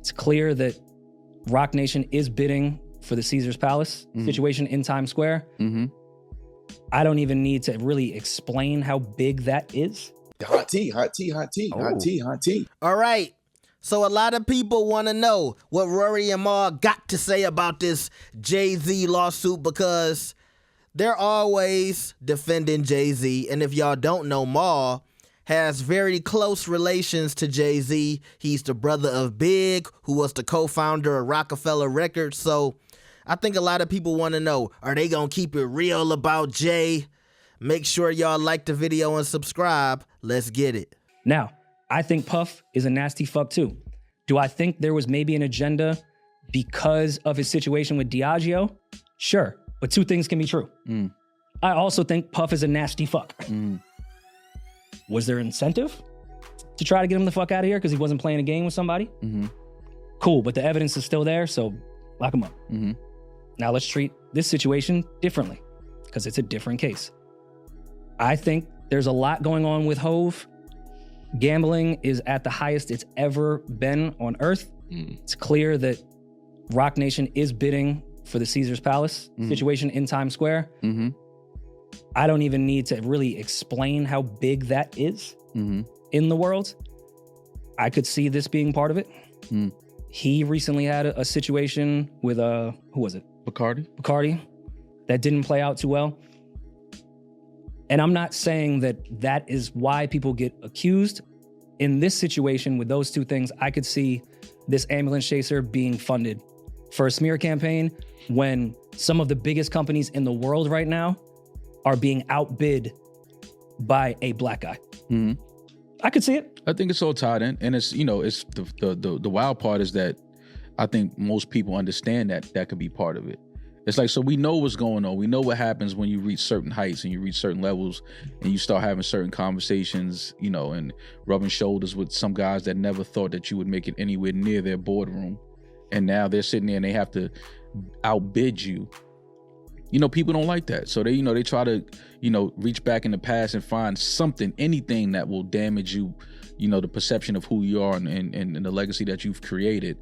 It's clear that Rock Nation is bidding for the Caesars Palace situation in Times Square. I don't even need to really explain how big that is. Hot tea, hot tea, hot tea, hot tea, hot tea. All right. So a lot of people want to know what Rory and Mal got to say about this Jay-Z lawsuit because they're always defending Jay-Z. And if y'all don't know, Mal has very close relations to Jay-Z. He's the brother of Big, who was the co-founder of Rockefeller Records. So I think a lot of people want to know, are they going to keep it real about Jay? Make sure y'all like the video and subscribe. Let's get it. Now, I think Puff is a nasty fuck too. Do I think there was maybe an agenda because of his situation with Diageo? Sure, but two things can be true. I also think Puff is a nasty fuck. Was there incentive to try to get him the fuck out of here because he wasn't playing a game with somebody? Cool, but the evidence is still there, so lock him up. Now let's treat this situation differently because it's a different case. I think there's a lot going on with Hove. Gambling is at the highest it's ever been on Earth. It's clear that Rock Nation is bidding for the Caesars Palace situation in Times Square. I don't even need to really explain how big that is in the world. I could see this being part of it. He recently had a situation with, who was it? Bacardi. That didn't play out too well. And I'm not saying that that is why people get accused. In this situation with those two things, I could see this ambulance chaser being funded for a smear campaign when some of the biggest companies in the world right now are being outbid by a black guy. I could see it. I think it's all tied in. And it's, you know, it's the wild part is that I think most people understand that could be part of it. It's like, so we know what's going on. We know what happens when you reach certain heights and you reach certain levels and you start having certain conversations, you know, and rubbing shoulders with some guys that never thought that you would make it anywhere near their boardroom. And now they're sitting there and they have to outbid you. You know, people don't like that. So they, you know, they try to, you know, reach back in the past and find something, anything that will damage you, you know, the perception of who you are and the legacy that you've created.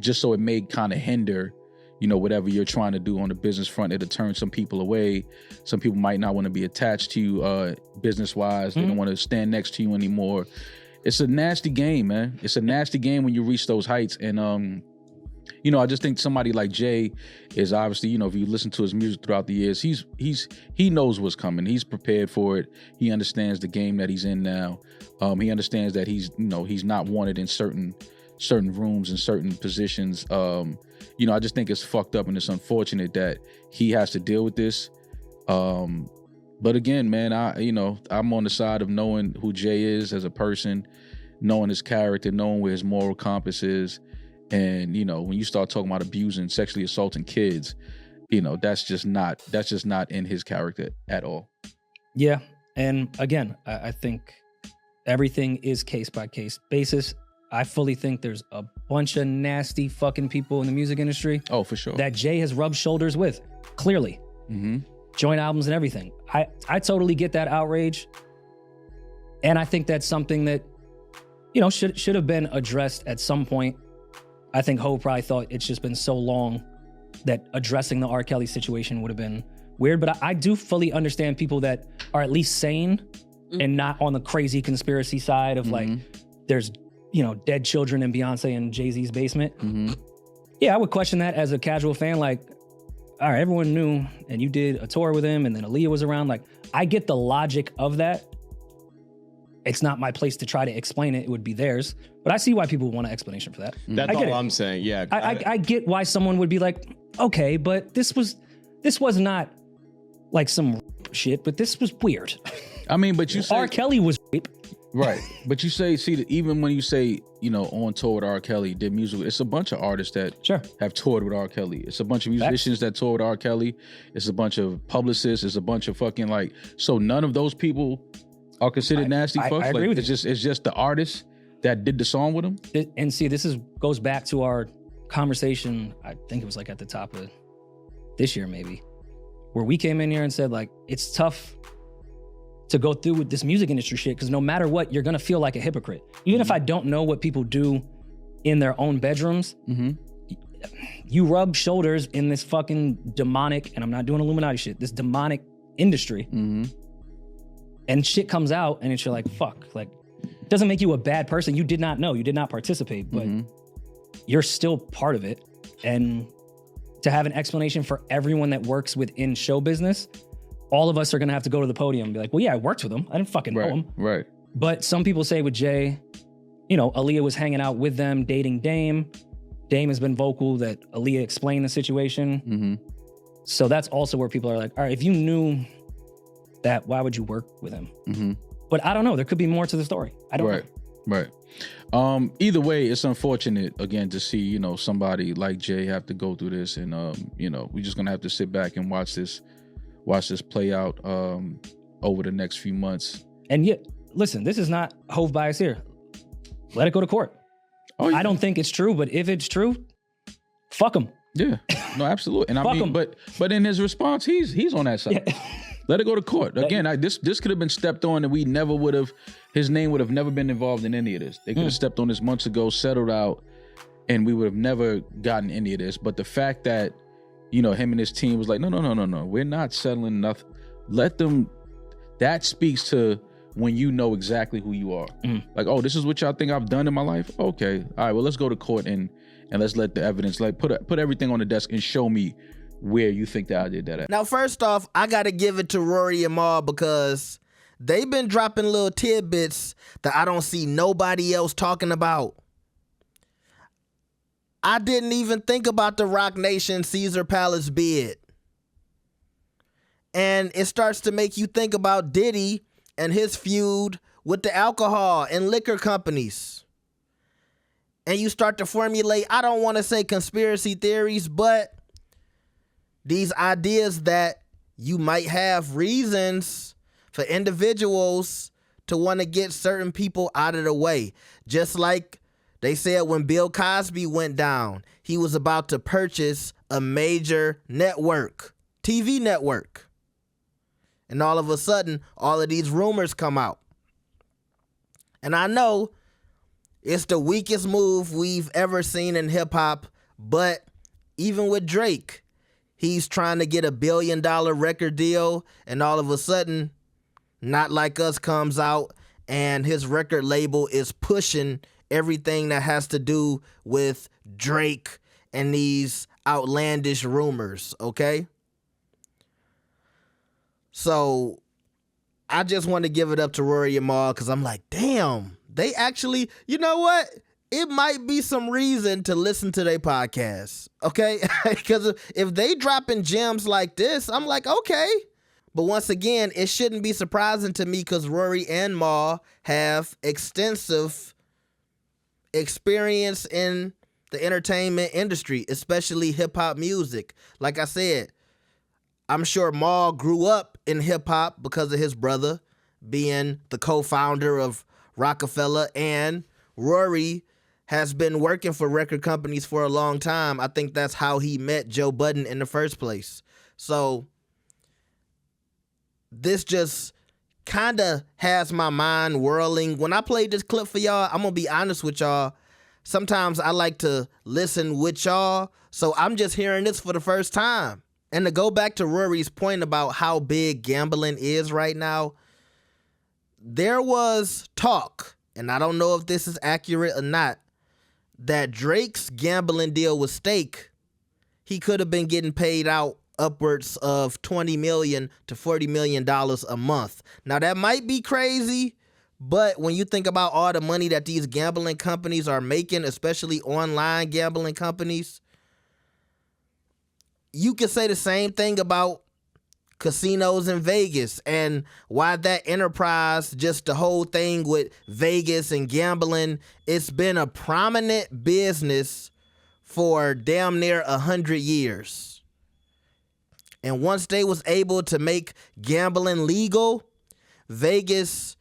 Just so it may kind of hinder, you know, whatever you're trying to do on the business front. It'll turn some people away. Some people might not want to be attached to you business-wise. They don't want to stand next to you anymore. It's a nasty game, man. It's a nasty game when you reach those heights. And, you know, I just think somebody like Jay is obviously, you know, if you listen to his music throughout the years, he knows what's coming. He's prepared for it. He understands the game that he's in now. He understands that he's not wanted in certain rooms and certain positions. You know, I just think it's fucked up and it's unfortunate that he has to deal with this. But again, man, I'm on the side of knowing who Jay is as a person, knowing his character, knowing where his moral compass is. And, you know, when you start talking about abusing, sexually assaulting kids, you know, that's just not in his character at all. Yeah. And again, I think everything is case by case basis. I fully think there's a bunch of nasty fucking people in the music industry. Oh, for sure. That Jay has rubbed shoulders with, clearly. Joint albums and everything. I totally get that outrage. And I think that's something that, you know, should have been addressed at some point. I think Ho probably thought it's just been so long that addressing the R. Kelly situation would have been weird. But I do fully understand people that are at least sane and not on the crazy conspiracy side of like, there's, you know, dead children in Beyonce and Jay-Z's basement. Yeah, I would question that as a casual fan. Like, all right, everyone knew, and you did a tour with him, and then Aaliyah was around. Like, I get the logic of that. It's not my place to try to explain it. It would be theirs. But I see why people want an explanation for that. That's all I'm saying, yeah. I get why someone would be like, okay, but this was not like some shit, but this was weird. I mean, but you say R. Kelly was rape. Right. But you say, see, that even when you say, you know, on tour with R. Kelly, did music, it's a bunch of artists that have toured with R. Kelly. It's a bunch of musicians that toured with R. Kelly. It's a bunch of publicists. It's a bunch of fucking like, so none of those people are considered nasty fucks? I agree with you. It's just the artist that did the song with him? And see, this goes back to our conversation, I think it was like at the top of this year maybe, where we came in here and said like, it's tough to go through with this music industry shit because no matter what, you're gonna feel like a hypocrite. Even if I don't know what people do in their own bedrooms, you rub shoulders in this fucking demonic, and I'm not doing Illuminati shit, this demonic industry. And shit comes out and it's you're like, fuck, like, it doesn't make you a bad person. You did not know, you did not participate, but you're still part of it. And to have an explanation for everyone that works within show business, all of us are gonna have to go to the podium and be like, well, yeah, I worked with him. I didn't fucking know him. Right. But some people say with Jay, you know, Aaliyah was hanging out with them, dating Dame. Dame has been vocal that Aaliyah explained the situation. So that's also where people are like, all right, if you knew that, why would you work with him? But I don't know. There could be more to the story. I don't know. Right. Either way, it's unfortunate, again, to see, you know, somebody like Jay have to go through this. And, you know, we're just going to have to sit back and watch this play out over the next few months. And yet, listen, this is not Hove bias here. Let it go to court. Oh, yeah. I don't think it's true, but if it's true, fuck him. Yeah, no, absolutely. And I Fuck mean, him. but in his response, he's on that side. Yeah. Let it go to court. Again, this could have been stepped on, and we never would have. His name would have never been involved in any of this. They could have stepped on this months ago, settled out, and we would have never gotten any of this. But the fact that, you know, him and his team was like, no, we're not settling nothing. Let them. That speaks to when you know exactly who you are. Like, oh, this is what y'all think I've done in my life. Okay, all right. Well, let's go to court and let's let the evidence, like, put everything on the desk and show me where you think that I did that at. Now, first off, I got to give it to Rory and Mal because they've been dropping little tidbits that I don't see nobody else talking about. I didn't even think about the Rock Nation Caesar Palace bid. And it starts to make you think about Diddy and his feud with the alcohol and liquor companies. And you start to formulate, I don't want to say conspiracy theories, but these ideas that you might have reasons for individuals to want to get certain people out of the way. Just like they said when Bill Cosby went down, he was about to purchase a major network, TV network. And all of a sudden, all of these rumors come out. And I know it's the weakest move we've ever seen in hip hop, but even with Drake, he's trying to get $1 billion record deal, and all of a sudden, Not Like Us comes out, and his record label is pushing everything that has to do with Drake and these outlandish rumors, okay? So I just want to give it up to Rory and Mal because I'm like, damn, they actually, you know what? It might be some reason to listen to their podcast, okay? Because if they dropping gems like this, I'm like, okay. But once again, it shouldn't be surprising to me because Rory and Mal have extensive experience in the entertainment industry, especially hip-hop music. Like I said, I'm sure Mal grew up in hip-hop because of his brother being the co-founder of Rockefeller, and Rory has been working for record companies for a long time. I think that's how he met Joe Budden in the first place. So this just kind of has my mind whirling. When I played this clip for y'all, I'm going to be honest with y'all. Sometimes I like to listen with y'all, so I'm just hearing this for the first time. And to go back to Rory's point about how big gambling is right now, there was talk, and I don't know if this is accurate or not, that Drake's gambling deal with Stake, he could have been getting paid out upwards of $20 million to $40 million a month. Now, that might be crazy, but when you think about all the money that these gambling companies are making, especially online gambling companies, you could say the same thing about casinos in Vegas and why that enterprise, just the whole thing with Vegas and gambling, it's been a prominent business for damn near 100 years. And once they was able to make gambling legal, Vegas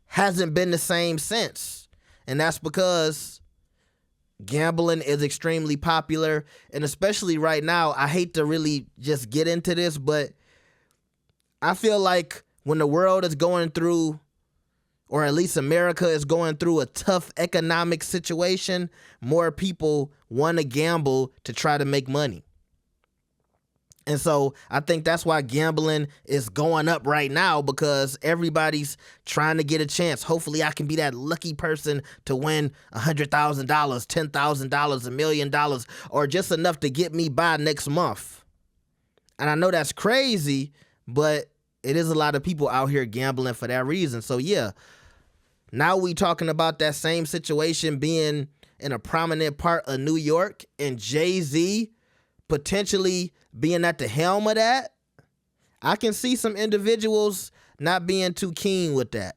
hasn't been the same since. And that's because gambling is extremely popular, and especially right now, I hate to really just get into this, but I feel like when the world is going through or at least America is going through a tough economic situation, more people want to gamble to try to make money. And so I think that's why gambling is going up right now, because everybody's trying to get a chance. Hopefully I can be that lucky person to win $100,000, $10,000, $1 million, or just enough to get me by next month. And I know that's crazy, but it is a lot of people out here gambling for that reason. So yeah, now we talking about that same situation being in a prominent part of New York and Jay-Z potentially being at the helm of that. I can see some individuals not being too keen with that.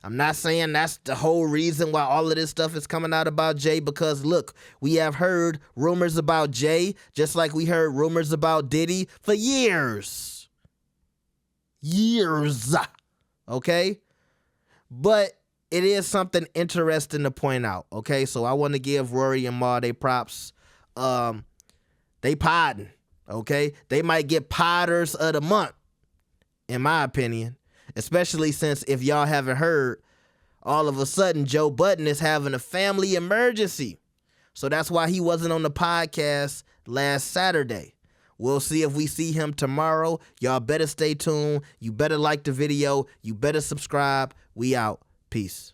I'm not saying that's the whole reason why all of this stuff is coming out about Jay, because look, we have heard rumors about Jay just like we heard rumors about Diddy for years. Okay? But it is something interesting to point out, okay? So I want to give Rory and Ma their props. They podding, okay? They might get podders of the month, in my opinion, especially since, if y'all haven't heard, all of a sudden Joe Budden is having a family emergency. So that's why he wasn't on the podcast last Saturday. We'll see if we see him tomorrow. Y'all better stay tuned. You better like the video. You better subscribe. We out. Peace.